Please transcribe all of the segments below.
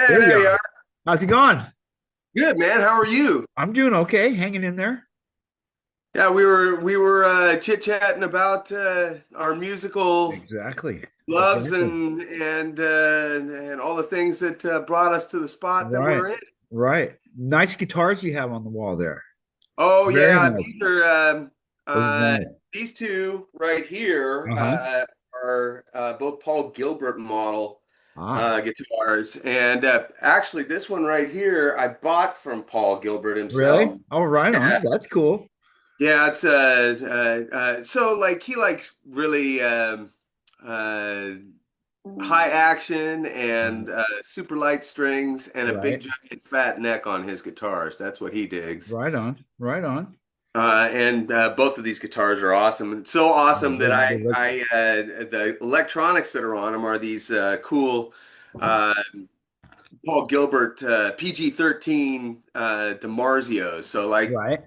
Hey, There you there you are. are. How's it going? Good, man. How are you? I'm doing okay, hanging in there. Yeah, we were chit-chatting about our musical Exactly. loves Exactly. and all the things that brought us to the spot that Right. we're in. Right. Nice guitars you have on the wall there. Oh Very yeah, nice. these are Those are nice. these two right here Uh-huh. are both Paul Gilbert model Ah, guitars, and actually this one right here I bought from Paul Gilbert himself. really? Oh, right on. That's cool. Yeah, it's so like he likes really uh high action and super light strings and a big Right. giant fat neck on his guitars. That's what he digs. Right on. Right on. And both of these guitars are awesome. And so awesome that They look the electronics that are on them are these cool uh Paul Gilbert PG-13 DiMarzios. So like right.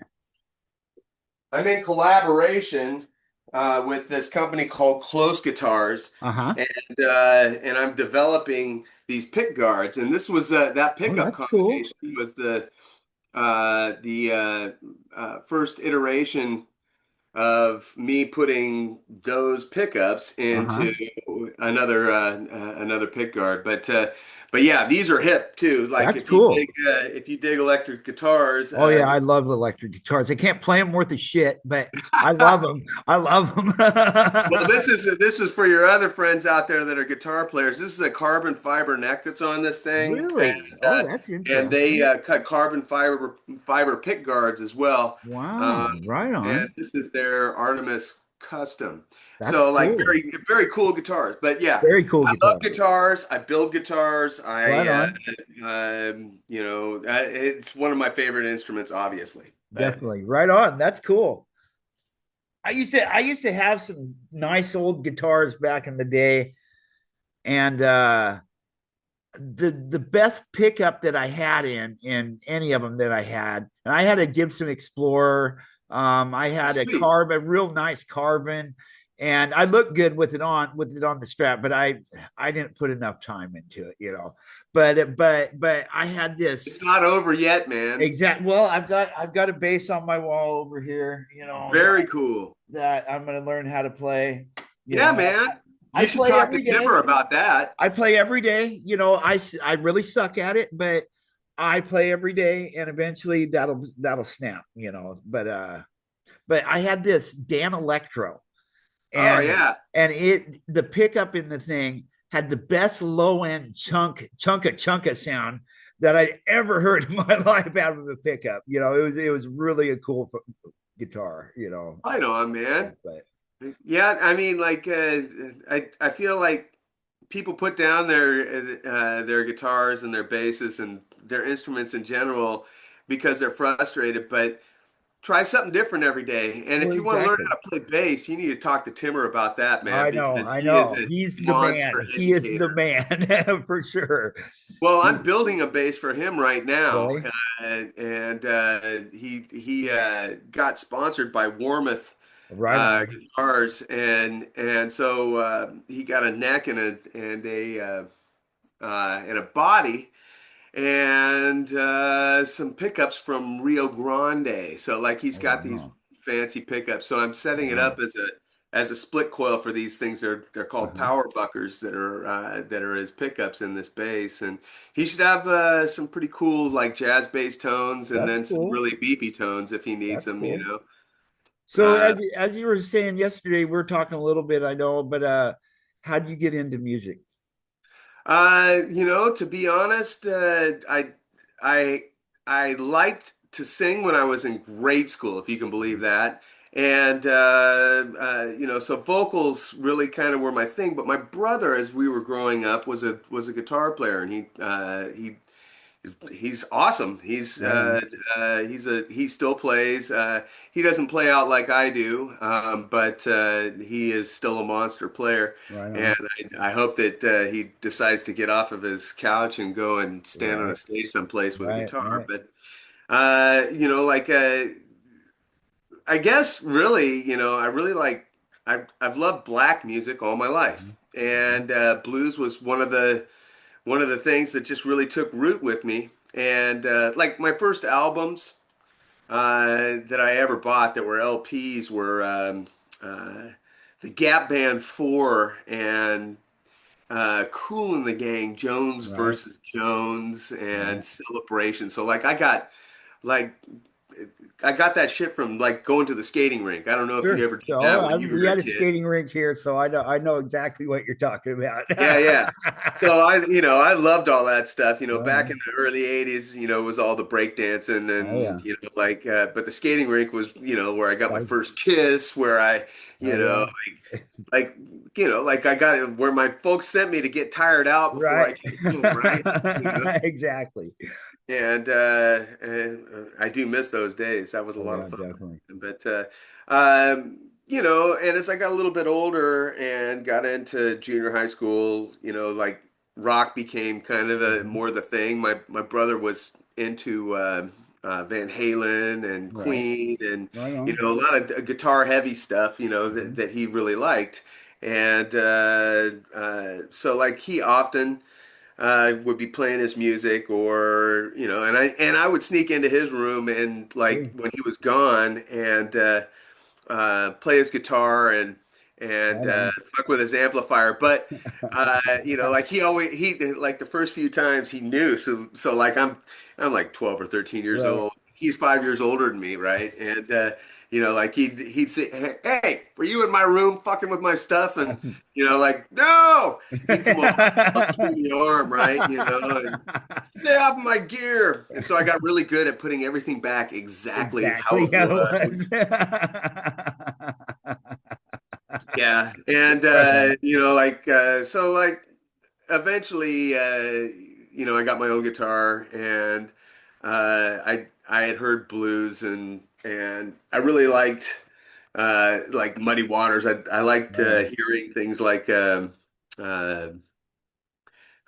I'm in collaboration with this company called Close Guitars, Uh-huh. and I'm developing these pick guards. And this was that Oh, pickup that's cool. combination was the first iteration of me putting those pickups Uh-huh. into another pick guard. But yeah, these are hip too. Like That's cool. if you dig electric guitars, Oh yeah, I love electric guitars. I can't play them worth a shit, but I love them. I love them. well, this is for your other friends out there that are guitar players. This is a carbon fiber neck that's on this thing, Really? Oh, uh, that's and they interesting. cut carbon fiber pick guards as well. Wow, Um, right and on. this is their Artemis Custom. That's So like cool. very cool guitars. But yeah, Very cool I love guitar. guitars. I build guitars. Right on. It's one of my favorite instruments, obviously. But Definitely. Right on. That's cool. I used to have some nice old guitars back in the day, and the best pickup that I had in any of them that I had, and I had a Gibson Explorer. I had sweet. a real nice carbon, and I looked good with it on the strap, but I didn't put enough time into it. But I had this It's not over yet, man. exact. Well, I've got a bass on my wall over here. Very cool. That I'm going to learn how to play. You Yeah, know, man. I You should play talk to every day. Timber about that. I play every day. I really suck at it, but I play every day, and eventually that'll snap. But I had this Dan Electro, Oh and yeah. the pickup in the thing had the best low end chunka sound that I'd ever heard in my life out of a pickup. It was really a cool guitar. I know, man. But Yeah, I mean, like, I feel like people put down their guitars and their basses and their instruments in general because they're frustrated. But try something different every day. And if well, you want to learn exactly. how to play bass, you need to talk to Timmer about that, man, I know, because I he is know. a He's the man. monster He is the educator. man for sure. Well, I'm building a bass for him right now, Really? and he got sponsored by Warmoth Right on. guitars, and so he got a neck and a body and some pickups from Rio Grande. So like he's Oh got these wow. fancy pickups. So I'm setting it Wow. up as a split coil for these things. They're called Uh-huh. power buckers that are his pickups in this bass. And he should have some pretty cool like jazz bass tones and That's then some cool. really beefy tones if he needs That's them, you cool. know. So Uh, as you were saying yesterday, we are talking a little bit, I know, but how do you get into music? to be honest, I I liked to sing when I was in grade school, if you can believe that. And so vocals really kind of were my thing. But my brother, as we were growing up, was a guitar player, and he's awesome. Right on. He still plays. He doesn't play out like I do, but he is still a monster player. Right And on. I hope that he decides to get off of his couch and go and stand on a Right. stage someplace with a Right. guitar. Right. But like I guess really, I really like I've loved black music all my life, Mhm. and blues was one of the things that just really took root with me. And like my first albums that I ever bought that were LPs were the Gap Band 4 and Cool in the Gang, Jones Right, versus Jones, and right. Celebration. So like I got that shit from like going to the skating rink. I don't know if you Sure. ever did So that when you we were a had a kid. skating rink here, so I know exactly what you're talking about. Yeah, yeah. So I loved all that stuff. Right Back in on. the early '80s, it was all the breakdancing Oh and yeah. like, but the skating rink was, where I got That my was first kiss, where I, oh yeah. like, like I got where my folks sent me to get tired out before I Right. came home, right? Exactly. And I do miss those days. That was a Oh lot yeah, of fun. definitely. But and as I got a little bit older and got into junior high school, like rock became kind of Mhm. more the thing. My brother was into Van Halen and Right. Queen and Right on. a lot of guitar heavy stuff, Mhm. that he really liked. And so like he often would be playing his music, or and I would sneak into his room and like Sure. when he was gone and play his guitar and Right on. fuck with his amplifier. But like he like the first few times he knew. So like I'm like 12 or 13 years Right. old. He's 5 years older than me, right? And like he'd say, "Hey, were you in my room fucking with my stuff?" And like, "No." He'd come over, punch me in the arm, right? And stay off my gear. And so I got really good at putting everything back exactly how Exactly it how was. it was. Yeah. And Right on. like so like eventually I got my own guitar, and I had heard blues, and I really liked like Muddy Waters. I liked Right on. hearing things like uh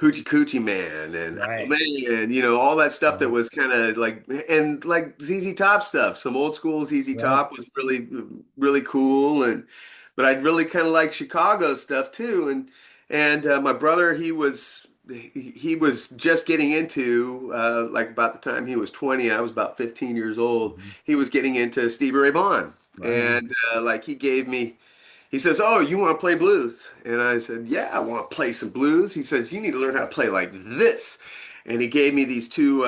Hoochie Coochie Man and Oh Right. Man, all that stuff that Right. was kind of like, and like ZZ Top stuff. Some old school ZZ Right. Top was really, really cool. But I'd really kind of like Chicago stuff too. And my brother, he was just getting into, like about the time he was 20, I was about 15 years old. Mhm. He was getting into Stevie Ray Vaughan. Right on. And like he says, "Oh, you want to play blues?" And I said, "Yeah, I want to play some blues." He says, "You need to learn how to play like this." And he gave me these two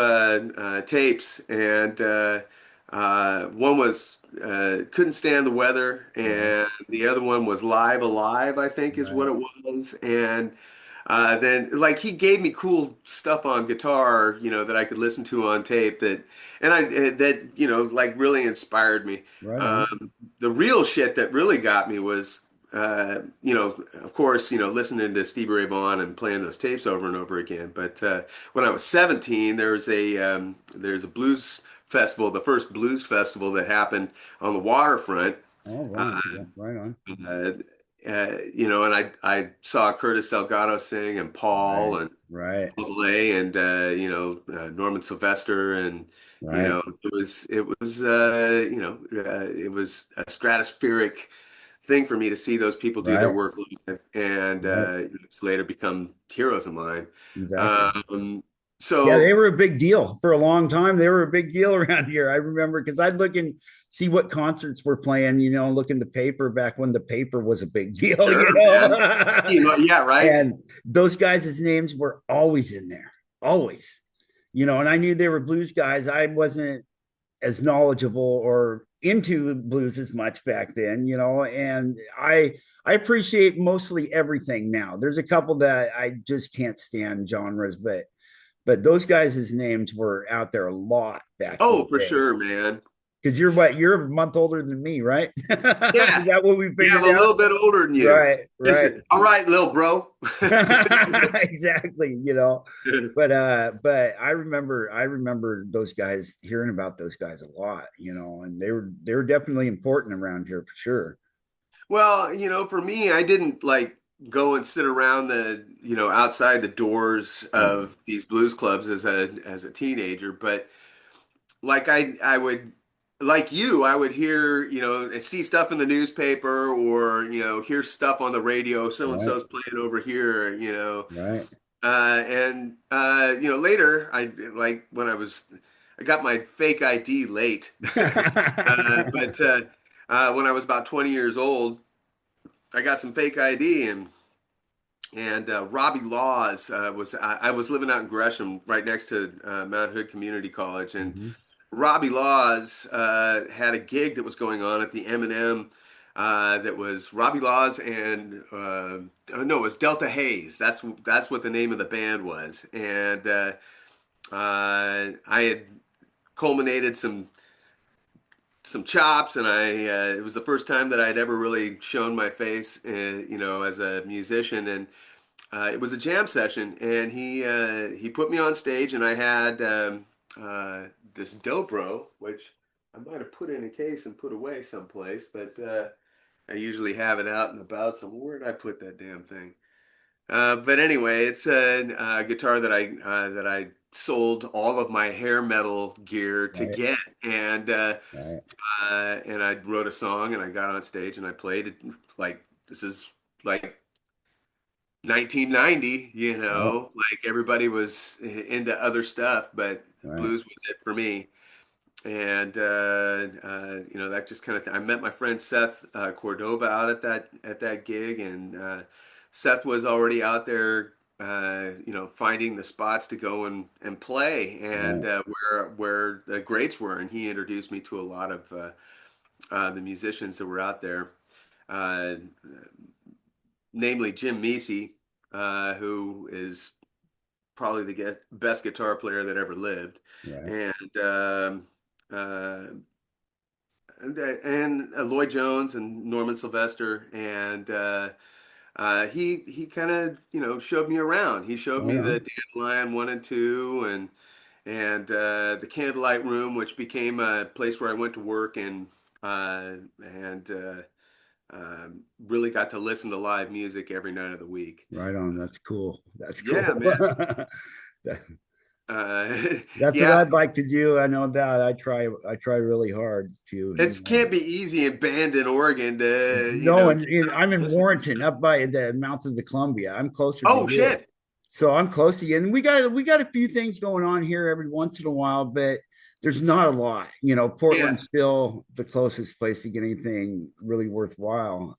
tapes, and one was "Couldn't Stand the Weather," Right. and the other one was "Live Alive," I think is what Right. it was. And then like he gave me cool stuff on guitar, that I could listen to on tape that like really inspired me. Right on. The real shit that really got me was, of course, listening to Stevie Ray Vaughan and playing those tapes over and over again. But when I was 17, there's a blues festival, the first blues festival that happened on the waterfront. All Uh, right. Yeah. Right on. uh, and I saw Curtis Delgado sing, and Paul Right. and Right. Paul DeLay, and Norman Sylvester, and Right. it was a stratospheric thing for me to see those people do their Right. work live, and Right. it's later become heroes of mine. Exactly. Um, Yeah, they so were a big deal for a long time. They were a big deal around here. I remember because I'd look and see what concerts were playing, look in the paper back when the paper was a big deal, sure, man. Yeah, right. and those guys' names were always in there, always, and I knew they were blues guys. I wasn't as knowledgeable or into blues as much back then, and I appreciate mostly everything now. There's a couple that I just can't stand genres, but those guys' names were out there a lot back in Oh, the for day. sure, man. Because you're a month older than me, right? Is Yeah, that what we yeah, I'm figured a out? little bit older than you. Right, right. Listen, all right, little bro. Exactly, but I remember those guys, hearing about those guys a lot, and they were definitely important around here for sure. Well, for me, I didn't like go and sit around outside the doors Yeah. of these blues clubs as a teenager, but like I would like you, I would hear, see stuff in the newspaper, or, hear stuff on the radio, so and Right, so's playing over here, right. Later, I got my fake ID late, but when I was about 20 years old, I got some fake ID, and Robbie Laws I was living out in Gresham, right next to Mount Hood Community College, and Mhm. Robbie Laws had a gig that was going on at the M&M. That was Robbie Laws and oh, no, it was Delta Hayes. That's what the name of the band was, and I had culminated some chops, and I it was the first time that I'd ever really shown my face, as a musician, and it was a jam session, and he put me on stage, and I had this dobro, which I might have put in a case and put away someplace, but I usually have it out and about. So where did I put that damn thing? But anyway, it's a guitar that I sold all of my hair metal gear to Right, get, and right, I wrote a song, and I got on stage and I played it. Like, this is like 1990, right, like everybody was into other stuff, but right, blues was it for me. And that just kind of, I met my friend Seth Cordova out at that gig, and Seth was already out there, finding the spots to go and play, and right, where the greats were, and he introduced me to a lot of the musicians that were out there. Uh, Namely Jim Meesey, who is probably the best guitar player that ever lived, right, and uh, Lloyd Jones and Norman Sylvester, and he kind of showed me around. He showed right me the on, Dandelion 1 and 2, and the Candlelight Room, which became a place where I went to work, and really got to listen to live music every night of the week. right on. That's cool. That's Yeah, cool. man. Uh, That's what yeah, I'd like to do. I know that I try really hard to, it can't be easy in Bend, in Oregon, to no, keep and I'm in listening to Warrenton, stuff. up by the mouth of the Columbia. I'm closer to Oh you. shit! So I'm close to you. And we got a few things going on here every once in a while, but there's not a lot. Yeah, Portland's still the closest place to get anything really worthwhile,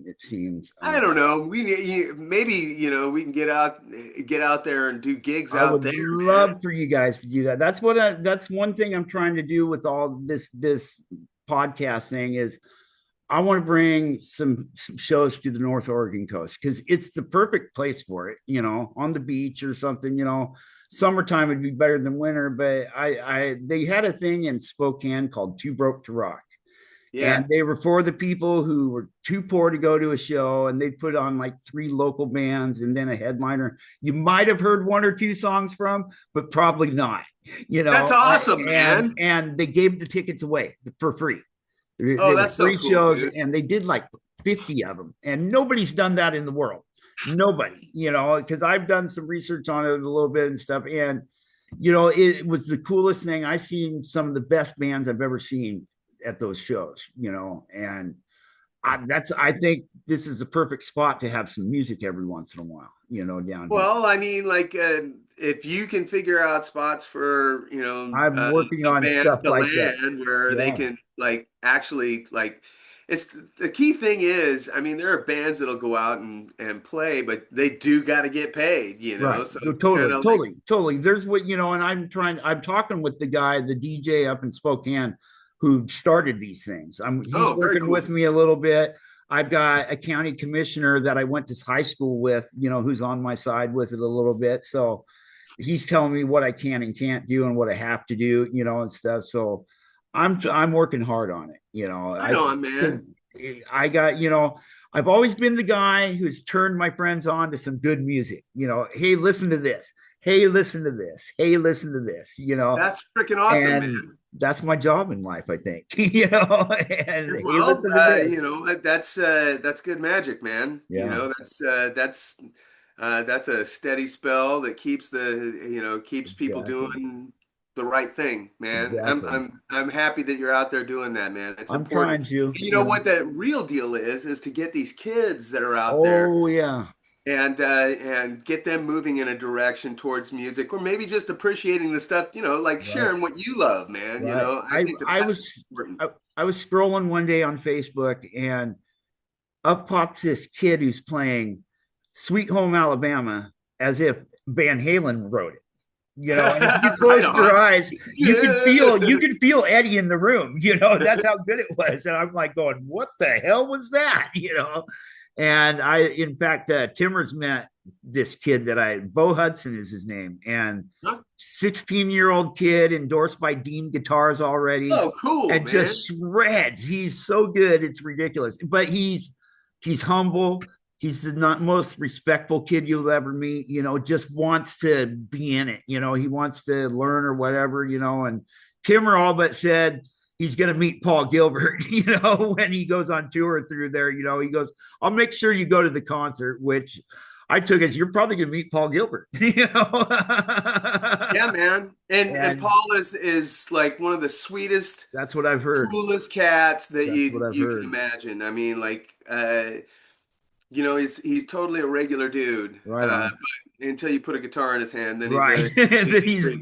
it seems. I don't know. Maybe we can get out there and do gigs I out would there, man. love for you guys to do that. That's one thing I'm trying to do with all this podcast thing is I want to bring some shows to the North Oregon coast because it's the perfect place for it, on the beach or something, Summertime would be better than winter, but I they had a thing in Spokane called Too Broke to Rock. And Yeah, they were for the people who were too poor to go to a show, and they'd put on like three local bands and then a headliner you might have heard one or two songs from, but probably not, that's awesome, and man. they gave the tickets away for free. They Oh, were that's so free cool, shows, dude. and they did like 50 of them, and nobody's done that in the world. Nobody, because I've done some research on it a little bit and stuff, and it was the coolest thing. I seen some of the best bands I've ever seen at those shows, and I think this is the perfect spot to have some music every once in a while, down here. Well, I mean, like, if you can figure out spots for, I'm working some on bands stuff to like that. land where they Yeah, can, like, actually, like, it's the key thing is, I mean, there are bands that'll go out and play, but they do got to get paid, right. so No, it's kind totally, of like, totally, totally. There's what and I'm talking with the guy, the DJ up in Spokane, who started these things. He's oh, very working with cool. me a little bit. I've got a county commissioner that I went to high school with, who's on my side with it a little bit. So he's telling me what I can and can't do and what I have to do, and stuff. So I'm working hard on it. Right on, man. I got, I've always been the guy who's turned my friends on to some good music. Hey, listen to this. Hey, listen to this. Hey, listen to this. That's freaking awesome, And man. that's my job in life, I think. And hey, Well, listen to this. that's good magic, man. Yeah, That's a steady spell that keeps people exactly, doing the right thing, man. I'm exactly. I'm I'm happy that you're out there doing that, man. It's I'm important. trying to. You know what the real deal is to get these kids that are out there Oh yeah, and get them moving in a direction towards music, or maybe just appreciating the stuff, like Right. sharing what you love, man. Right. I think that I that's was important. I was scrolling one day on Facebook and up pops this kid who's playing Sweet Home Alabama as if Van Halen wrote it. And if you Right close your on. eyes, you can feel Eddie in the room. That's how good it was. And I'm like going, what the hell was that? And in fact, Timmers met this kid Bo Hudson is his name, and Huh? 16-year-old kid endorsed by Dean Guitars already, Oh, cool, and man. just shreds. He's so good, it's ridiculous. But he's humble. He's the not most respectful kid you'll ever meet. Just wants to be in it. He wants to learn or whatever. And Timmer all but said he's going to meet Paul Gilbert, when he goes on tour through there. He goes, I'll make sure you go to the concert, which I took as you're probably going to meet Paul Gilbert, Yeah, man. And and Paul is like one of the sweetest, that's what I've heard. coolest cats that That's what you I've you can heard. imagine. I mean, like he's totally a regular dude. Right on. But until you put a guitar in his hand, then he's Right. a He's freak.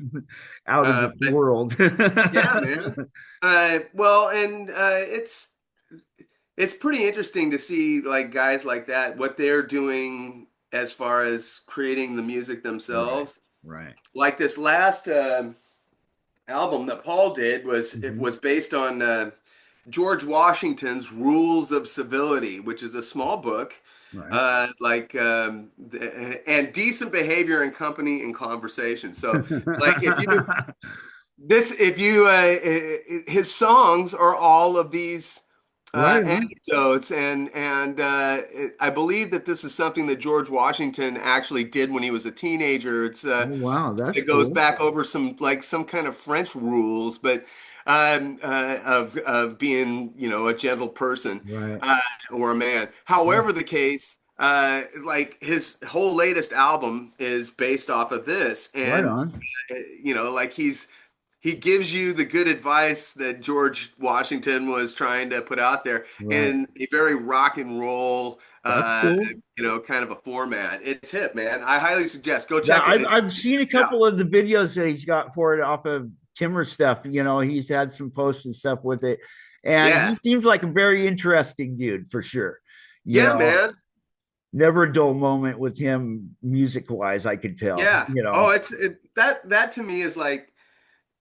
out of this But world. yeah, man. Well, and it's pretty interesting to see like guys like that, what they're doing as far as creating the music Right. themselves. Right. Like this last album that Paul did was it Mhm. was based on George Washington's Rules of Civility, which is a small book, Right. and decent behavior in company and conversation. So, like if you his songs are all of these Right on. anecdotes, and I believe that this is something that George Washington actually did when he was a teenager. Oh wow, that's It goes cool. back over some kind of French rules, but of being a gentle person Right. or a man. Yeah. However, the case, like his whole latest album is based off of this, Right and on. like he gives you the good advice that George Washington was trying to put out there Right. in a very rock and roll, That's cool. kind of a format. It's hip, man. I highly suggest go Yeah, check I've seen a it out. couple of the videos that he's got for it off of Timmer stuff. He's had some posts and stuff with it, and he Yeah, seems like a very interesting dude for sure. You yeah, know, man. never a dull moment with him music wise. I could tell. Yeah. Oh, that to me is like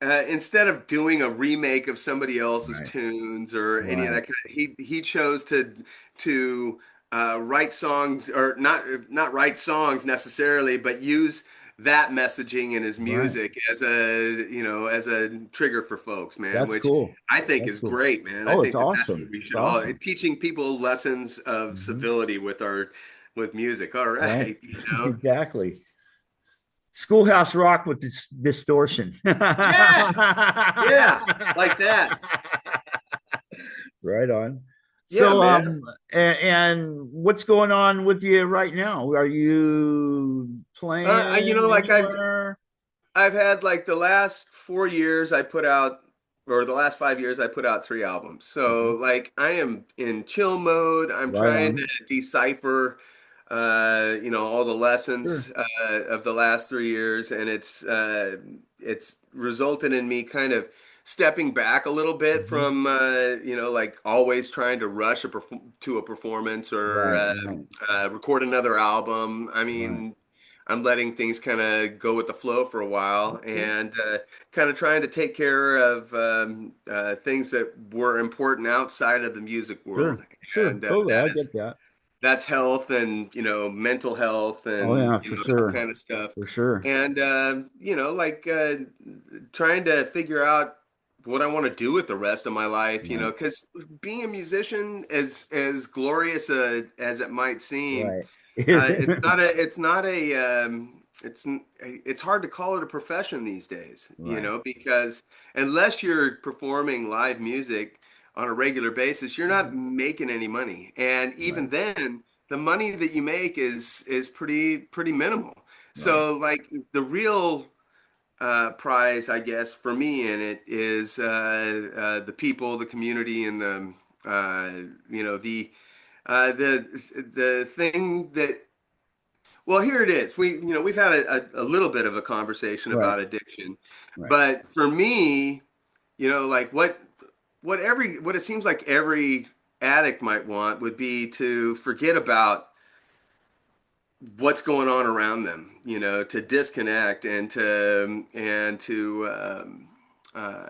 instead of doing a remake of somebody else's Right. tunes or any of Right. that kind of, he chose to write songs, or not write songs necessarily, but use that messaging in his Right. music as a trigger for folks, man, That's which cool. I think That's is cool. great, man. I Oh, it's think that that's what awesome. we It's should all awesome. teaching people lessons of Hmm. civility with music. All Right. right, Exactly. Schoolhouse Rock with this distortion. Yeah, yeah, like that. Right on. Yeah, So, man. and what's going on with you right now? Are you playing Like anywhere? I've had like the last 4 years I put out, or the last 5 years I put out 3 albums. So Mhm. like I am in chill mode. I'm Right trying to on. decipher, all the Sure. lessons of the last 3 years, and it's resulted in me kind of stepping back a little bit Mhm. from, like always trying to rush to a performance or Right, right, record another album. I right. mean. I'm letting things kind of go with the flow for a while Cool. and kind of trying to take care of things that were important outside of the music world. Sure, sure. And Totally. I get that. that's health and, mental health Oh and, yeah, for that sure. kind of stuff. For sure. And, like trying to figure out what I want to do with the rest of my life, Right, because being a musician, as glorious as it might seem, right. it's hard to call it a profession these days, Right, because unless you're performing live music on a regular basis, you're not mhm, making any money. And even right, then, the money that you make is pretty minimal. right, So like the real prize, I guess, for me in it is the people, the community, and uh, the the thing that Well, here it is. We've had a little bit of a conversation Right, about addiction, right. but for me, like what it seems like every addict might want would be to forget about what's going on around them, to disconnect uh,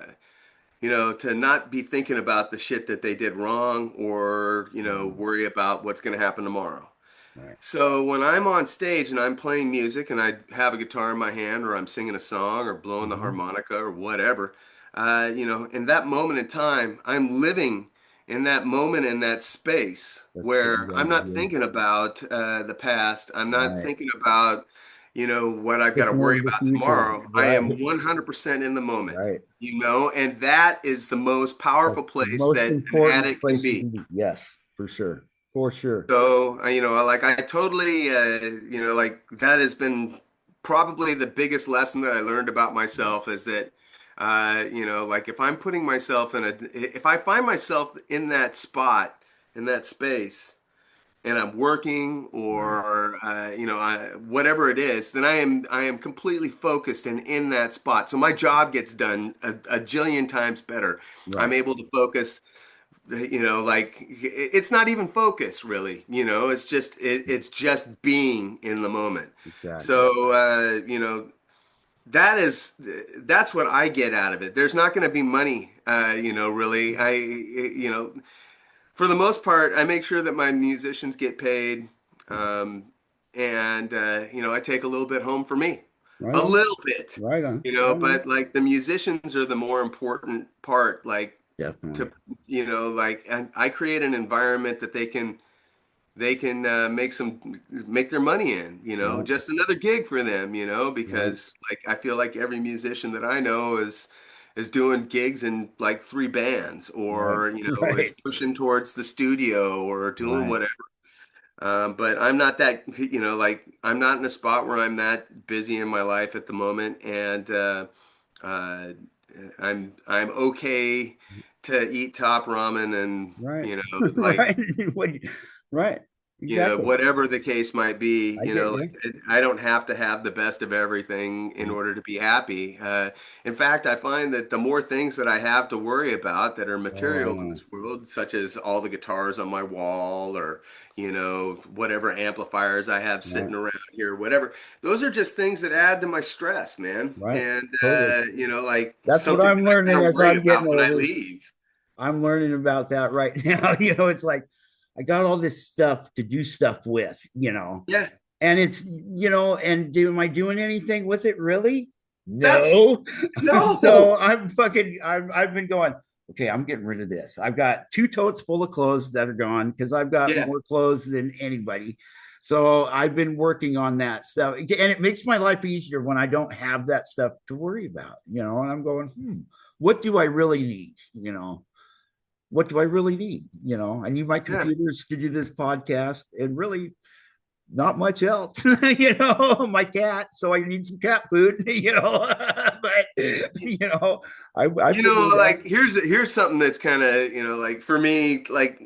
to not be thinking about the shit that they did wrong or, Um, worry about what's going to happen tomorrow. right. So when I'm on stage and I'm playing music and I have a guitar in my hand or I'm singing a song or blowing the Hmm. harmonica or whatever, in that moment in time, I'm living in that moment in that space That's what you where got I'm to not do. thinking about the past. I'm not Right. thinking about, what I've got to Thinking worry of the about future. tomorrow. I Right. am 100% in the moment, Right. and that is the most That's powerful the place most that an important addict can place you be. can be. Yes, for sure. For sure. So, like I totally, like that has been probably the biggest lesson that I learned about Yeah. myself is that, like if I'm putting myself if I find myself in that spot, in that space, and I'm working Right. or, whatever it is, then I am completely focused and in that spot. So my job gets done a jillion times better. I'm Right. able to focus, like it's not even focus really, it's just being in the moment. Exactly. So that is that's what I get out of it. There's not going to be money, really. For the most part, I make sure that my musicians get paid, um, and I take a little bit home for me, Right a on. little bit, Right on. Right on. but like the musicians are the more important part, like Definitely. to like, and I create an environment that they can make their money in, Right. just another gig for them, Right. because like I feel like every musician that I know is doing gigs in like three bands Right. or is Right. pushing towards the studio or doing Right. whatever. But I'm not that, like I'm not in a spot where I'm that busy in my life at the moment, and uh, I'm okay to eat top ramen and Right. like Right. Right. Exactly. whatever the case might be, I get like you. I don't have to have the best of everything in Right. order to be happy. In fact, I find that the more things that I have to worry about that are Oh, I material in know. this world, such as all the guitars on my wall or, whatever amplifiers I have Right. sitting around here, whatever, those are just things that add to my stress, man. Right. And, Totally. like That's what something I'm that I learning gotta as worry I'm getting about when I older. leave. I'm learning about that right now. It's like I got all this stuff to do stuff with. Yeah, And and am I doing anything with it really? that's No. So no. I've been going, okay, I'm getting rid of this. I've got two totes full of clothes that are gone because I've got Yeah. more clothes than anybody. So I've been working on that stuff. And it makes my life easier when I don't have that stuff to worry about. And I'm going, what do I really need? What do I really need? I need my Yeah. computers to do this podcast and really not much else. My cat, so I need some cat food. But I figured it out. Like here's something that's kind of, like for me, like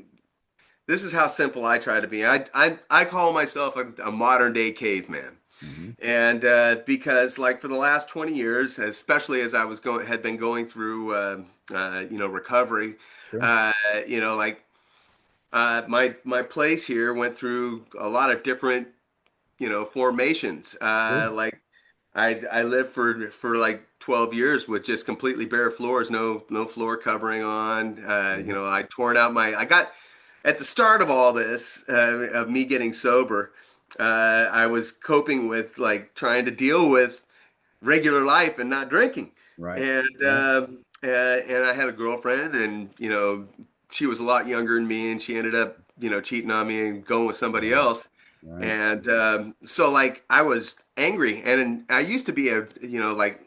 this is how simple I try to be. I call myself a modern day caveman. Mm-hmm. And because like for the last 20 years, especially as I had been going through recovery, Sure, uh, like my place here went through a lot of different formations. sure, Like I lived for like 12 years with just completely bare floors, no floor covering on. yeah, I torn out I got at the start of all this of me getting sober. I was coping with like trying to deal with regular life and not drinking. right, And right, I had a girlfriend, and she was a lot younger than me, and she ended up cheating on me and going with somebody right, else. right, And so like I was angry, and I used to be like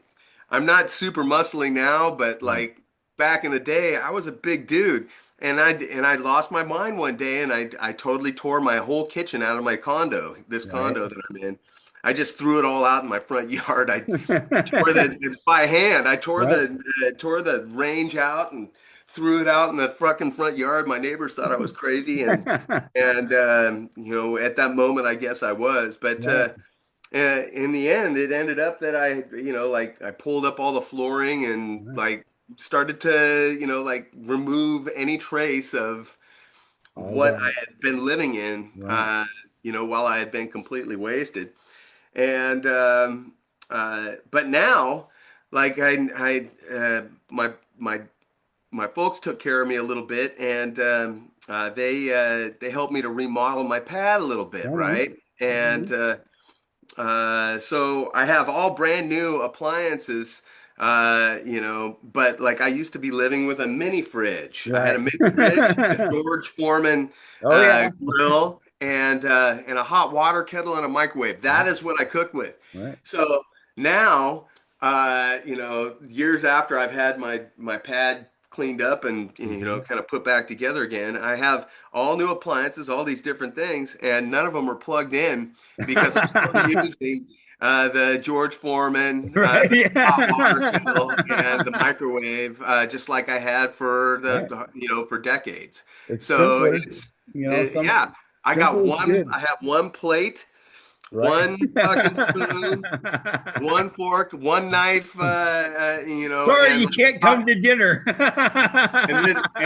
I'm not super muscly now, but right, like back in the day, I was a big dude. And I lost my mind one day, and I totally tore my whole kitchen out of my condo, this right. condo that I'm in. I just threw it all out in my front yard. I tore the by hand. I Right, tore the range out and threw it out in the fucking front yard. My neighbors thought I was crazy, and at that moment, I guess I was. But Right, in the end, it ended up that like I pulled up all the flooring and right. like started to, like remove any trace of All what I that. had been living in, Right. while I had been completely wasted. And but now, like my my folks took care of me a little bit, and they helped me to remodel my pad a little bit, Right on. right? And so I have all brand new appliances, but like I used to be living with a mini fridge. I had a Right. mini fridge, a George Foreman Oh yeah. grill, and a hot water kettle and a microwave. That is what I cook with. Right. So now, years after I've had my pad cleaned up and Mm-hmm. kind of put back together again, I have all new appliances, all these different things, and none of them are plugged in because I'm still using the George Foreman, Right. the hot water Yeah. kettle, and the microwave, just like I had for Right. for decades. It's So simpler. Some yeah, simple is good. I have one plate, Right. one fucking spoon, one fork, one knife, Sorry, and you can't come to dinner.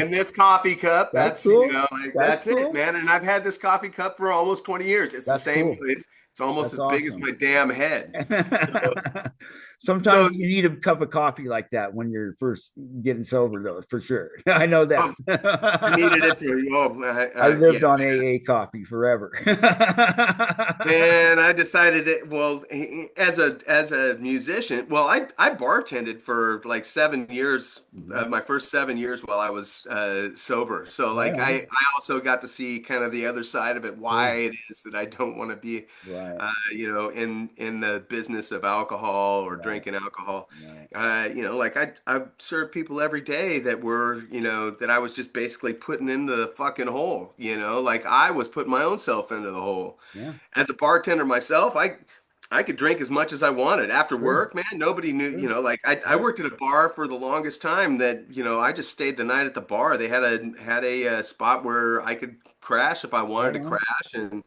this coffee cup. That's That's cool. like That's that's it, cool. man. And I've had this coffee cup for almost 20 years. It's the That's same. cool. It's almost That's as big as awesome. my damn head. So, Sometimes so you need a cup of coffee like that when you're first getting sober, though, for sure. I know oh, that. I needed it for I yeah. lived on AA coffee forever. And I decided that, well, as a musician, well, I bartended for like 7 years, my first 7 years while I was sober. So Right like on. I also got to see kind of the other side of it, why Sure. it is that I don't want to be, Right. in the business of alcohol or Right. drinking alcohol. Right. Like I serve people every day that were, that I was just basically putting into the fucking hole, like I was putting my own self into the hole. Yeah. As a bartender myself, I could drink as much as I wanted after Sure. work, man. Nobody knew, Sure. like I Right. worked at a bar for the longest time that, I just stayed the night at the bar. They had a spot where I could crash if I wanted Right to on. crash, and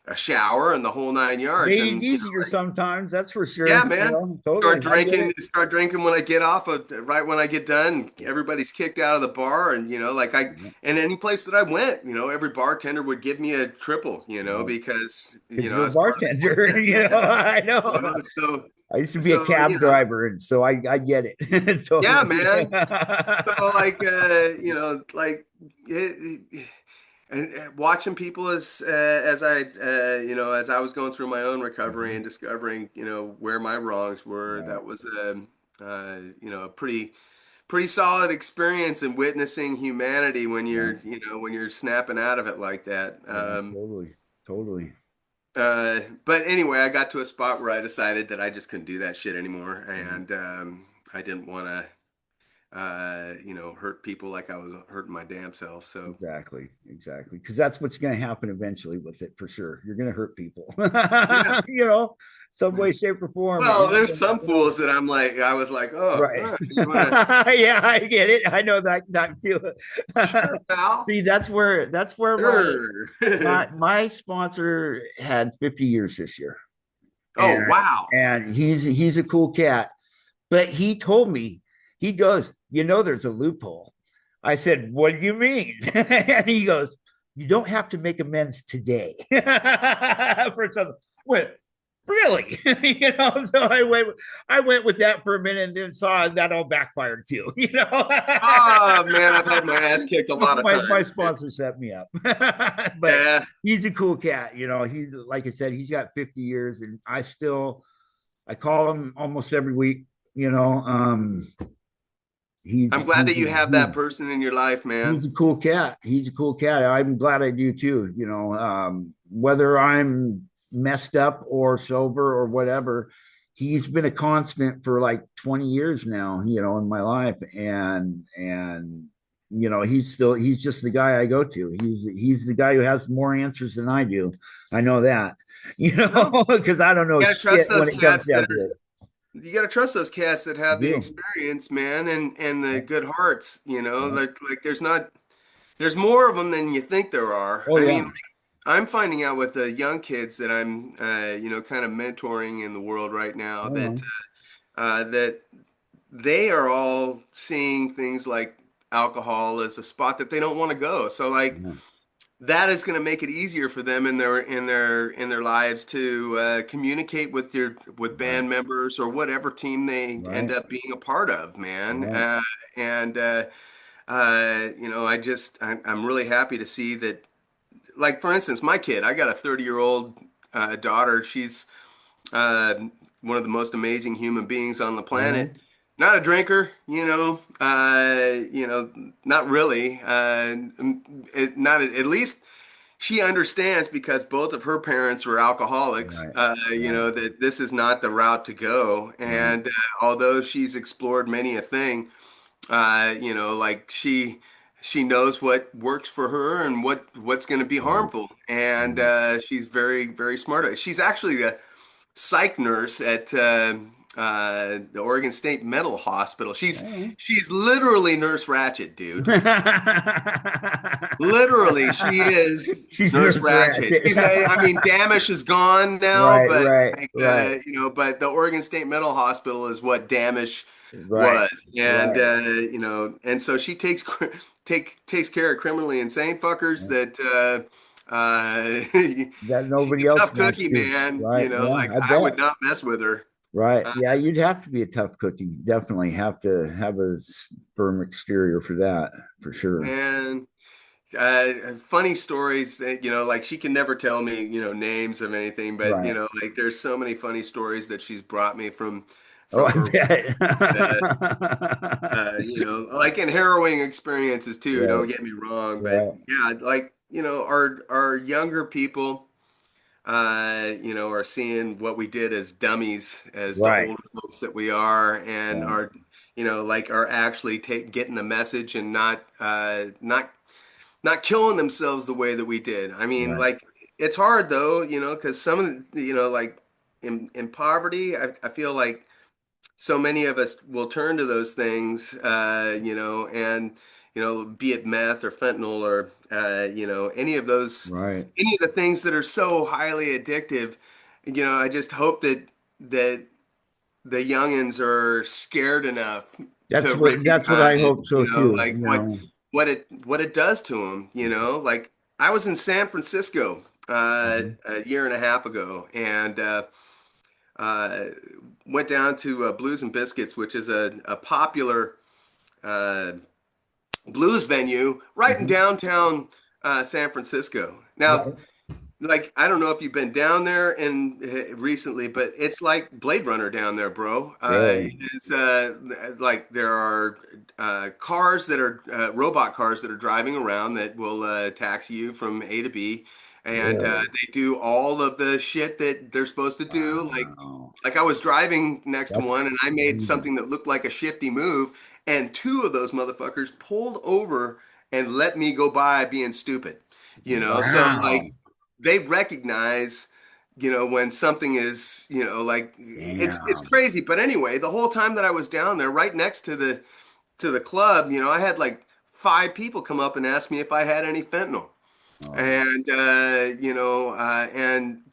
a shower and the whole 9 yards. Made it And easier sometimes, that's for sure. yeah, man. Totally. I get it. Start drinking when I get off of right when I get done. Everybody's kicked out of the bar, and and any place that I went, every bartender would give me a triple, Right. because Because you're a I was part of the bartender, I know. club. I used to be a So cab driver, and so I get it yeah, totally. man. So like like and watching people as I was going through my own recovery and discovering where my wrongs were, Right. that was a pretty solid experience in witnessing humanity when Right. you're snapping out of it like that. Yeah, totally. Totally. But anyway, I got to a spot where I decided that I just couldn't do that shit anymore, Right. and I didn't want to hurt people like I was hurting my damn self. So Exactly. Exactly. Because that's what's going to happen eventually with it for sure. You're going to hurt people, yeah. some way, shape, or form. It Well, there's happens, some fools that I was like, oh, Right. all right, you want to, Yeah, I get it. I know that too. sure, pal, See, that's where sure. my sponsor had 50 years this year. Oh, And wow. and he's a cool cat. But he told me, he goes, there's a loophole. I said, what do you mean? And he goes, you don't have to make amends today for something. Went, really? So I went with that for a minute and then saw that all backfired too. Oh, man, I've had my ass kicked a lot of My times. sponsor set me up. But Yeah, he's a cool cat. He, like I said, he's got 50 years and I call him almost every week. you know um he's I'm glad that you have he's that person in your life, he's man. a cool cat. He's a cool cat. I'm glad I do too. Whether I'm messed up or sober or whatever, he's been a constant for like 20 years now, in my life. And he's just the guy I go to. He's the guy who has more answers than I do. I know that, Well, because I don't know you gotta trust shit when those it comes cats that down to are it. you got to trust those cats that You have the do. experience, man, and the Right. good hearts, Right. like there's more of them than you think there are. Oh I mean, yeah. I'm finding out with the young kids that I'm, kind of mentoring in the world right now Oh yeah. that they are all seeing things like alcohol as a spot that they don't want to go. So like Yeah. that is going to make it easier for them in their lives to communicate with Right. band members or whatever team they end Right. up being a part of, man. Right. And I'm really happy to see that. Like for instance, my kid, I got a 30-year-old daughter. She's uh, one of the most amazing human beings on the Yeah. planet. Not a drinker, not really. Not at least she understands because both of her parents were alcoholics. Right. Right. That this is not the route to go. Right. And although she's explored many a thing, like she knows what works for her and what's going to be Right. harmful. And Right. she's very, very smart. She's actually a psych nurse at the Oregon State Mental Hospital. Oh. She's literally Nurse Ratchet, dude. Literally, she is She's Nurse Nurse Ratchet. Ratchet. I mean, Damish is gone now, Right. but Right. like, Right. but the Oregon State Mental Hospital is what Damish Right. was, and Right. and so she takes care of criminally insane fuckers that That she's nobody a else tough wants cookie, to. man. Right. Yeah, Like I I bet. would not mess with her. Right. Uh, Yeah, you'd have to be a tough cookie. Definitely have to have a firm exterior for that, for sure. man. Funny stories that, like she can never tell me, names of anything, but Right. like there's so many funny stories that she's brought me from Oh, from I her, uh, bet. like in harrowing experiences too. Don't Right. get me wrong, but Right. yeah, like our younger people, are seeing what we did as dummies, as the Right. older folks that we are, and Right. are actually getting the message and not killing themselves the way that we did. I mean, Right. like it's hard though, because some of like in poverty, I feel like so many of us will turn to those things, and be it meth or fentanyl or Right. any of the things that are so highly addictive. I just hope that the youngins are scared enough to That's what I recognize, hope so too, like what it does to them. Like I was in San Francisco Mhm. a year and a half ago, and uh, went down to Blues and Biscuits, which is a popular uh, blues venue right in Mhm. downtown San Francisco. Now, Right. like I don't know if you've been down there and recently, but it's like Blade Runner down there, bro. Really. It's like there are cars that are robot cars that are driving around that will taxi you from A to B, and Really. they do all of the shit that they're supposed to do. Wow. Like I was driving next to That's one, and I made crazy. something that looked like a shifty move, and two of those motherfuckers pulled over and let me go by being stupid. So Wow. like they recognize, when something is, like it's Damn. crazy. But anyway, the whole time that I was down there, right next to the club, I had like five people come up and ask me if I had any fentanyl. Oh, And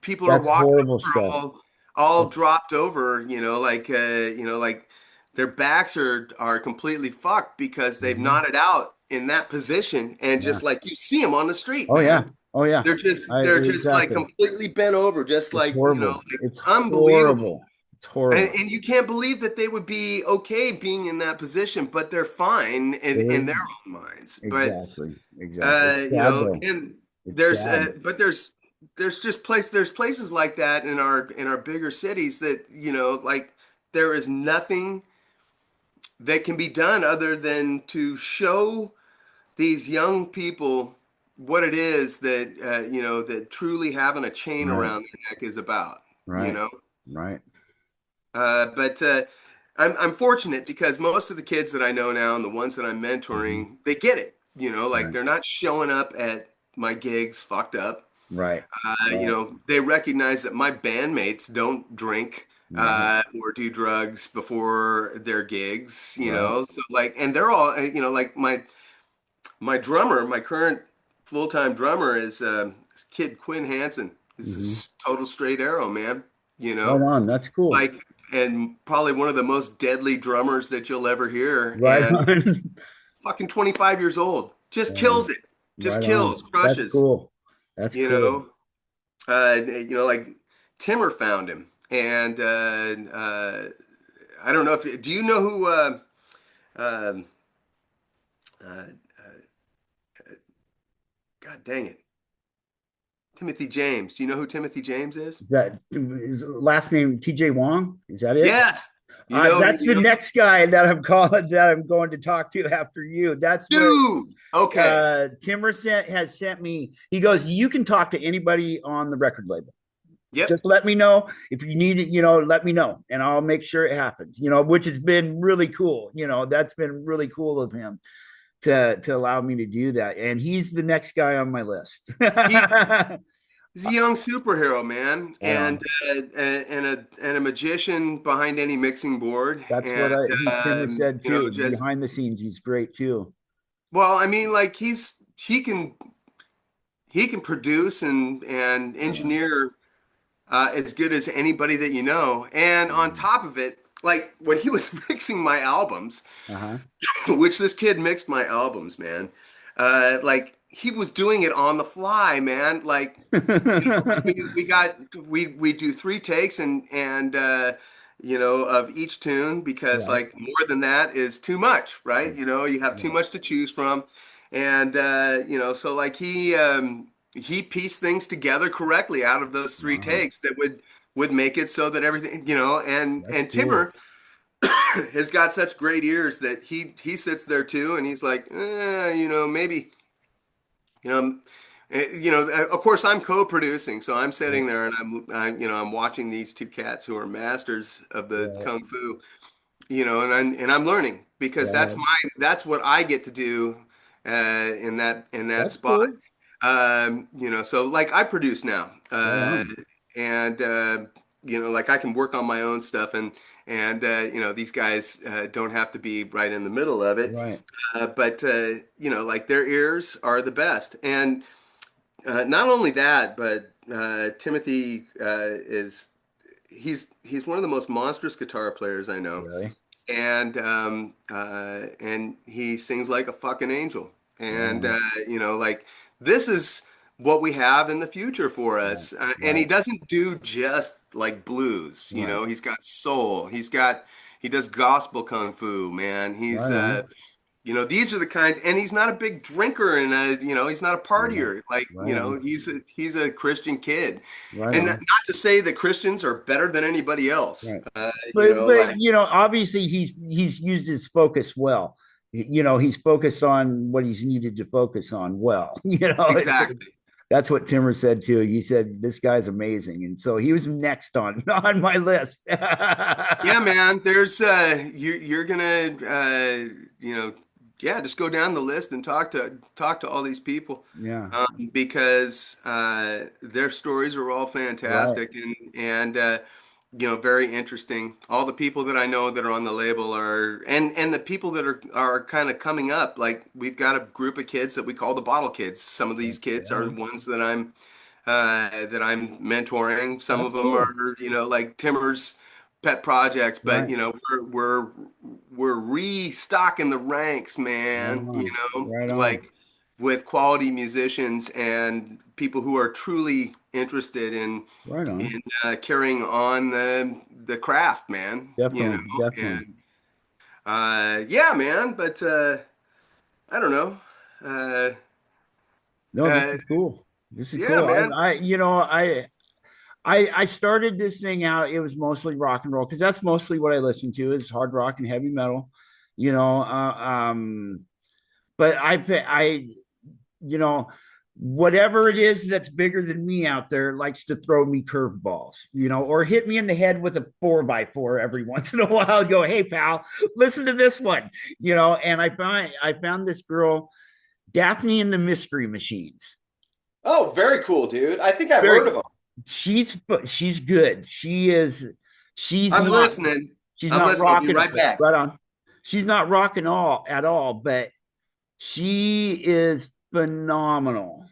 people are that's walking horrible over stuff. all That's dropped over, like their backs are completely fucked because they've mhm. knotted out in that position, and Yeah. just like you see them on the street, Oh yeah. man. Oh yeah. They're just like Exactly. completely bent over, just It's like, horrible. like It's unbelievable. horrible. It's And, horrible. and you can't believe that they would be okay being in that position, but they're fine in They're their own minds. But exactly. Exactly. It's sad though. and It's there's sad. but there's places like that in our bigger cities that like there is nothing that can be done other than to show these young people what it is that truly having a chain Right. around their neck is about, you Right. know. Right. But I'm fortunate because most of the kids that I know now and the ones that I'm Mhm. mentoring, they get it. Like Right. they're not showing up at my gigs fucked up. Right. Right. They recognize that my bandmates don't drink. Right. or do drugs before their gigs, you Right. know. So like, and they're all, you know, like my drummer, my current full-time drummer is this kid Quinn Hansen. He's a Hmm. total straight arrow, man. You Right know, on. That's cool. like, and probably one of the most deadly drummers that you'll ever hear. Right And on. fucking 25 years old, just Um, kills it, just right on. kills, That's crushes. cool. That's You cool. know, like Timmer found him, and I don't know if do you know who? Um uh, God dang it, Timothy James. Do you know who Timothy James is? Is that his last name TJ Wong? Is that it? Yes. That's the next guy that I'm calling that I'm going to talk to after you. That's what dude. Okay. Timmer has sent me. He goes, you can talk to anybody on the record label. Yep. Just let me know if you need it, you know, let me know and I'll make sure it happens, you know, which has been really cool. You know, that's been really cool of him to allow me to do that. And he's the next guy on my list. He Right he's a young superhero, man, and on. and a magician behind any mixing board, That's what and Timmer said you know, too. just Behind the scenes, he's great too. well, I mean, like he can produce and Yeah. engineer as good as anybody that you know. And on top of it, like when he was mixing my albums, Uh-huh. which this kid mixed my albums, man, like he was doing it on the fly, man. Like you know, we do three takes and you know of each tune because Right. like more than that is too much, right? You know, you have too Right. much to choose from, and you know, so like he pieced things together correctly out of those three Wow. takes that would make it so that everything, you know, That's and cool. Timmer has got such great ears that he sits there too, and he's like, you know, maybe. You know, you know, of course, I'm co-producing, so I'm Right. sitting there and you know, I'm watching these two cats who are masters of the Right. kung fu, you know, and I'm learning because Right. that's what I get to do in that That's spot. cool. You know, so like I produce now, Right on. and you know, like I can work on my own stuff, and you know, these guys don't have to be right in the middle of it. Right. But you know, like their ears are the best, and not only that, but Timothy is he's one of the most monstrous guitar players I know, Really. and he sings like a fucking angel, Right and on. you know, like this is what we have in the future for Right. us, and he Right. doesn't do just like blues, you Right. know, he's got soul, he does gospel kung fu, man. Right on. You know, these are the kinds, and he's not a big drinker and you know, he's not a Right. partier. Like, you Right know, on. he's a Christian kid, Right and on. not to say that Christians are better than anybody else. Right. You know, But like you know, obviously he's used his focus well. You know, he's focused on what he's needed to focus on well. You know, exactly. that's what Timmer said too. He said this guy's amazing, and so he was next on on my list. Yeah, man. There's you're gonna you know, yeah, just go down the list and talk to all these people Yeah. because their stories are all Right. fantastic and you know, very interesting. All the people that I know that are on the label are and the people that are kind of coming up. Like we've got a group of kids that we call the Bottle Kids. Some of these kids are the Right. ones that I'm mentoring. Some That's of them cool. are, you know, like Timmer's pet projects, but Right. you know, we're restocking the ranks, Right man, you on. know, Right on. like with quality musicians and people who are truly interested Right on. in carrying on the craft, man, you know, Definitely. Definitely. and yeah, man, but I don't know. Uh, No, this uh, is cool. This is yeah, cool. man. You know, I started this thing out. It was mostly rock and roll because that's mostly what I listen to is hard rock and heavy metal. You know, but you know, whatever it is that's bigger than me out there likes to throw me curveballs, you know, or hit me in the head with a 4x4 every once in a while. Go, hey pal, listen to this one, you know. And I found this girl, Daphne and the Mystery Machines. Oh, very cool, dude. I think I've heard Very of them. she's good. She is. She's I'm not listening. she's I'm not listening. I'll be rocking right back. right on. She's not rocking all at all, but she is phenomenal.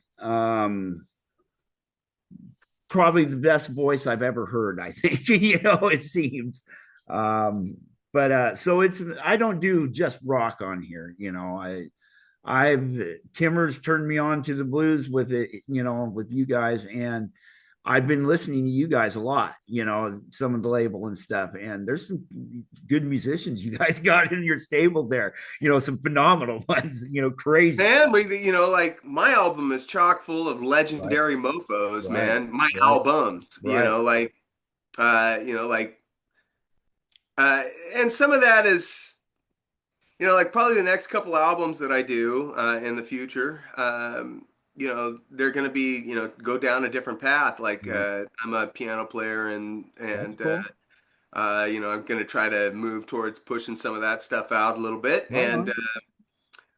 Probably the best voice I've ever heard, I think. It seems. Um, but so it's I don't do just rock on here, I've Timmer's turned me on to the blues with it, with you guys, and I've been listening to you guys a lot, some of the label and stuff. And there's some good musicians you guys got in your stable there, some phenomenal ones, crazy. Man, like my album is chock full of Right, legendary mofos, right, man. My right, albums, right. uh, you know, like, uh, and some of that is, like probably the next couple albums that I do in the future, they're going to be, go down a different path. Like Right. I'm a piano player, and That's cool. I'm going to try to move towards pushing some of that stuff out a little bit, Right on.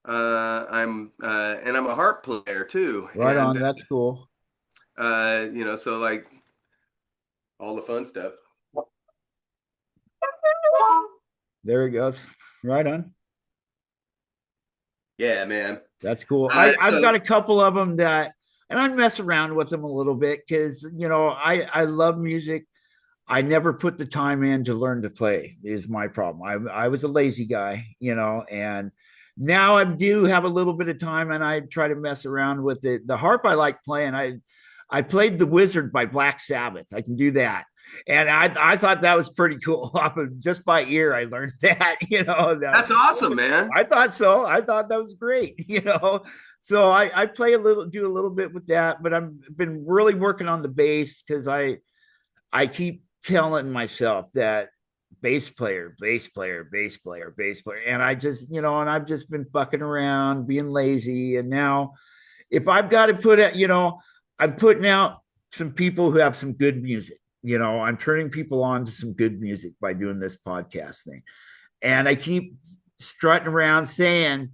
and I'm a harp player too, Right on. That's cool. so like all the fun stuff. There it goes. Right on. Yeah, man. That's cool. I've So got a couple of them that, and I mess around with them a little bit because, I love music. I never put the time in to learn to play is my problem. I was a lazy guy, and now I do have a little bit of time and I try to mess around with it. The harp I like playing, I played The Wizard by Black Sabbath. I can do that. And I thought that was pretty cool. Off of just by ear, I learned that, that's awesome, man. I thought so. I thought that was great, So I play do a little bit with that, but I've been really working on the bass because I keep telling myself that bass player, bass player, bass player, bass player. And I just, and I've just been fucking around, being lazy. And now if I've got to put it, I'm putting out some people who have some good music. I'm turning people on to some good music by doing this podcast thing. And I keep strutting around saying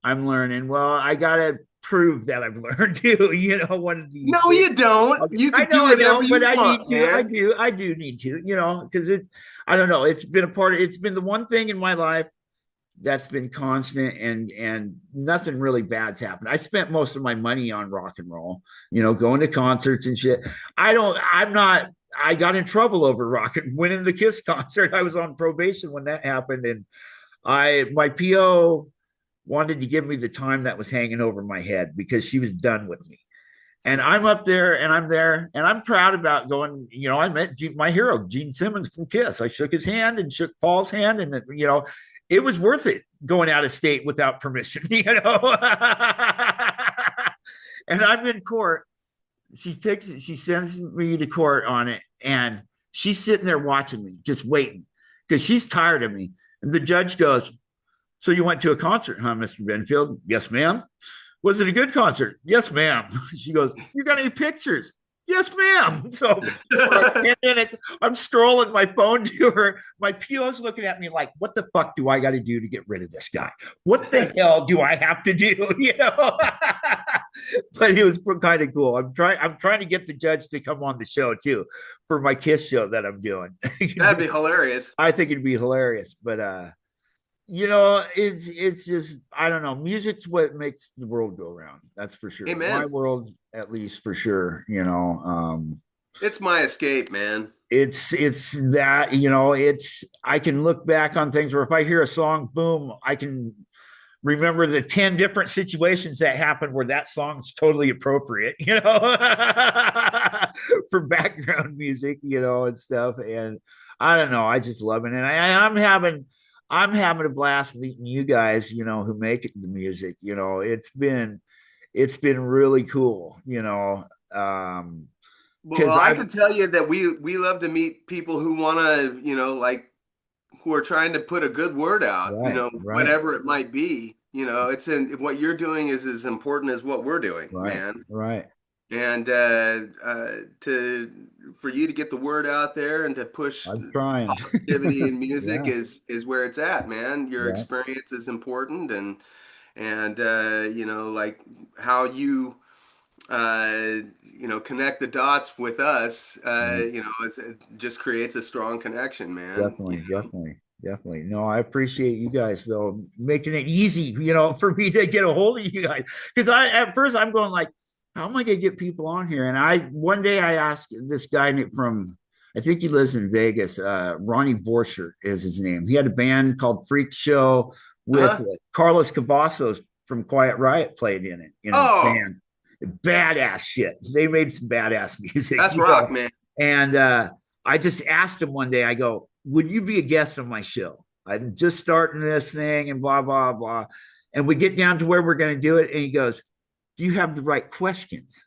I'm learning. Well, I got to prove that I've learned too, one of these No, days. you don't. Okay. You I can know do I whatever don't, but you I need want, to. man. I do need to, because I don't know. It's been the one thing in my life that's been constant, and nothing really bad's happened. I spent most of my money on rock and roll, going to concerts and shit. I'm not, I got in trouble over rock and winning the Kiss concert. I was on probation when that happened. And my PO wanted to give me the time that was hanging over my head because she was done with me. And I'm up there and I'm there and I'm proud about going, I met my hero, Gene Simmons from Kiss. I shook his hand and shook Paul's hand. And, it was worth it going out of state without permission, And I'm in court. She sends me to court on it. And she's sitting there watching me, just waiting because she's tired of me. And the judge goes, so you went to a concert, huh, Mr. Benfield? Yes, ma'am. Was it a good concert? Yes, ma'am. She goes, you got any pictures? Yes, ma'am. So for like 10 minutes, I'm scrolling my phone to her. My PO's looking at me like, what the fuck do I got to do to get rid of this guy? What the hell do I have to do? But it was kind of cool. I'm trying to get the judge to come on the show too for my Kiss show that I'm doing. That'd be hilarious. I think it'd be hilarious. But it's just I don't know. Music's what makes the world go round. That's for sure. My Amen. world, at least for sure. It's my escape, man. It's that it's I can look back on things where if I hear a song, boom, I can remember the 10 different situations that happened where that song's totally appropriate, for background music, and stuff. And I don't know, I just love it. And I'm having a blast meeting you guys, who make it the music. It's been really cool, Well, because I I've can tell you that we love to meet people who want to, like who are trying to put a good word out, right, right, whatever it might be. It's in what you're doing is as important as what we're doing, right, man. right. And to for you to get the word out there and to push I'm trying. positivity in music Yeah, is where it's at, man. Your yeah, experience is important, and like how you connect the dots with us, Right. it just creates a strong connection, man. Definitely, definitely, definitely. No, I appreciate you guys though making it easy, for me to get a hold of you guys. Because I at first I'm going like, how am I gonna get people on here? And I one day I asked this guy from I think he lives in Vegas, Ronnie Borchert is his name. He had a band called Freak Show with Uh-huh. Carlos Cavazos from Quiet Riot played in it in his Oh, band. Badass shit. They made some badass music, that's rock, man. And I just asked him one day, I go, would you be a guest on my show? I'm just starting this thing and blah, blah, blah. And we get down to where we're going to do it. And he goes, do you have the right questions?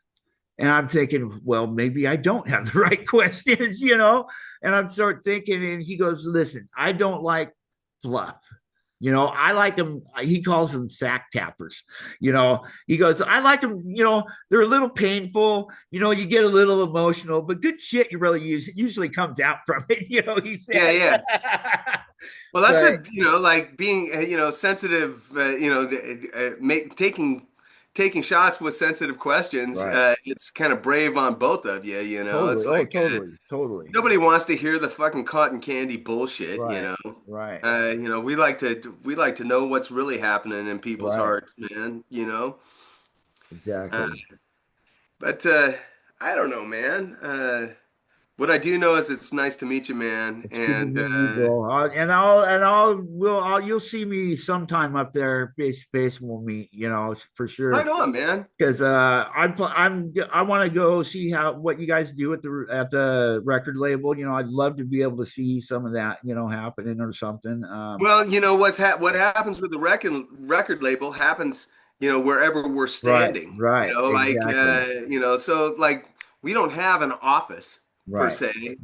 And I'm thinking, well, maybe I don't have the right questions. And I'm start thinking, and he goes, listen, I don't like fluff. I like them. He calls them sack tappers. He goes, I like them. They're a little painful. You get a little emotional, but good shit you really use it usually comes out from it. He Yeah, said. yeah. Well, that's But like being, sensitive, taking shots with sensitive questions. right, It's kind of brave on both of you, totally. It's Oh, like totally, totally. nobody wants to hear the fucking cotton candy bullshit. Right, right, We like to know what's really happening in people's right. hearts, man. Uh, Exactly. but I don't know, man. What I do know is it's nice to meet you, man. It's good to And meet you, bro. You'll see me sometime up there face to face. We'll meet, for right sure. on, man. Because I want to go see what you guys do at the record label. I'd love to be able to see some of that, happening or something. Well, what happens with the record label happens, wherever we're Right, standing. right, exactly, So like we don't have an office per right, se.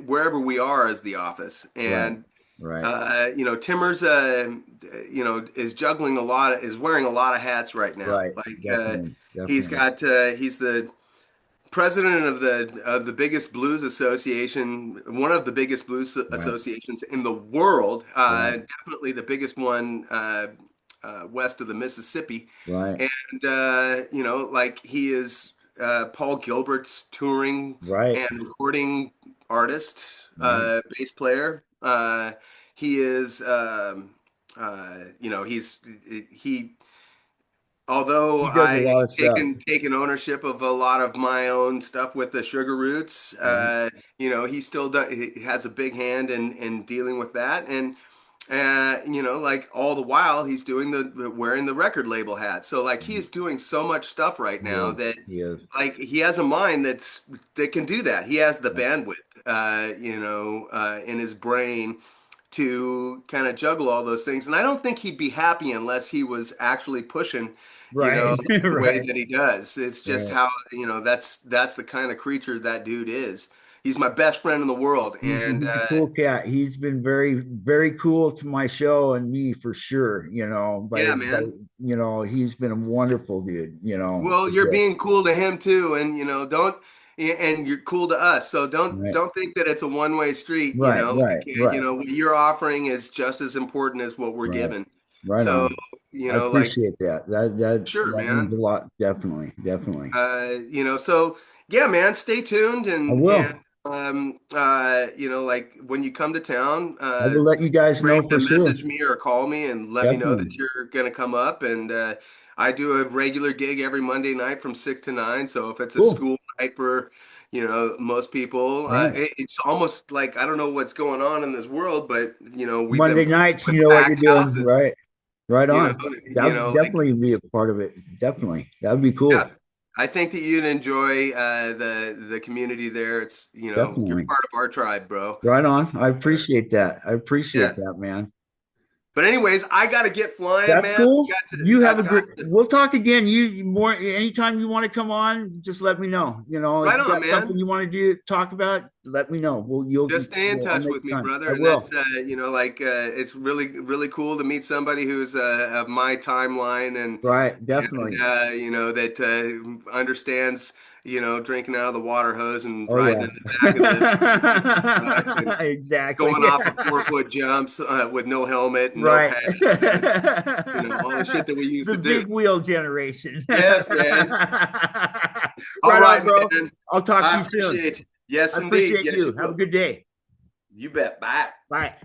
Wherever we are is the office, right, and right. Timmer's is wearing a lot of hats right now. Right, Like definitely, definitely. he's the president of the biggest blues association, one of the biggest blues Right, associations in the world, right, definitely the biggest one west of the Mississippi. right, And like he is Paul Gilbert's touring right, and recording artist, right. bass player. He is, he although He does a I lot of stuff. taken ownership of a lot of my own stuff with the Sugar Roots, Right, he still he has a big hand in dealing with that, and like all the while he's doing wearing the record label hat. So like he right. is doing so much stuff right He now is. that He is. like he has a mind that can do that. He has the Right, bandwidth, in his brain to kind of juggle all those things. And I don't think he'd be happy unless he was actually pushing, right, the way right. that he does. It's just Right. how, that's the kind of creature that dude is. He's my best friend in the world. And He's a cool cat. He's been very, very cool to my show and me for sure. yeah, By man. he's been a wonderful dude. Well, For you're sure. being cool to him too, and don't, and you're cool to us. So don't Right, don't think that it's a one-way street. right, right, right, What you're offering is just as important as what we're right, given. right So, on. I like, appreciate that. sure, That means man. a lot. Definitely, definitely. So yeah, man, stay tuned, I and will. like when you come to town, I will let you guys free know to for sure. message me or call me and let me know Definitely. that you're gonna come up. And I do a regular gig every Monday night from 6 to 9. So if it's a Cool. school night for, most people, Yeah. it's almost like I don't know what's going on in this world, but we've been Monday blessed nights, with you know what you're packed doing. houses. Right. Right You know, on. That would like. definitely be a part of it. Definitely. That would be Yeah, cool. I think that you'd enjoy the community there. It's you're Definitely. part of our tribe, bro. Right on. I Uh, appreciate that. I appreciate yeah. that, man. But anyways, I gotta get flying, That's man. cool. You have a I've got great, to. we'll talk again. You more anytime you want to come on, just let me know. If Right you on, got something man. you want to do, talk about, let me know. Just stay in I'll touch make with me, time. brother. I And that's will. like it's really really cool to meet somebody who's of my timeline, Right. and Definitely. that understands drinking out of the water hose and Oh riding yeah. in the back of the truck and Exactly. going off of 4-foot jumps with no helmet and no Right. pads and all the shit that we used The to do. big wheel generation. Yes, man. All Right on, right, bro. man. I'll talk to I you soon. appreciate you. Yes, I indeed. appreciate Yes, you you. Have a will. good day. You bet. Bye. Bye.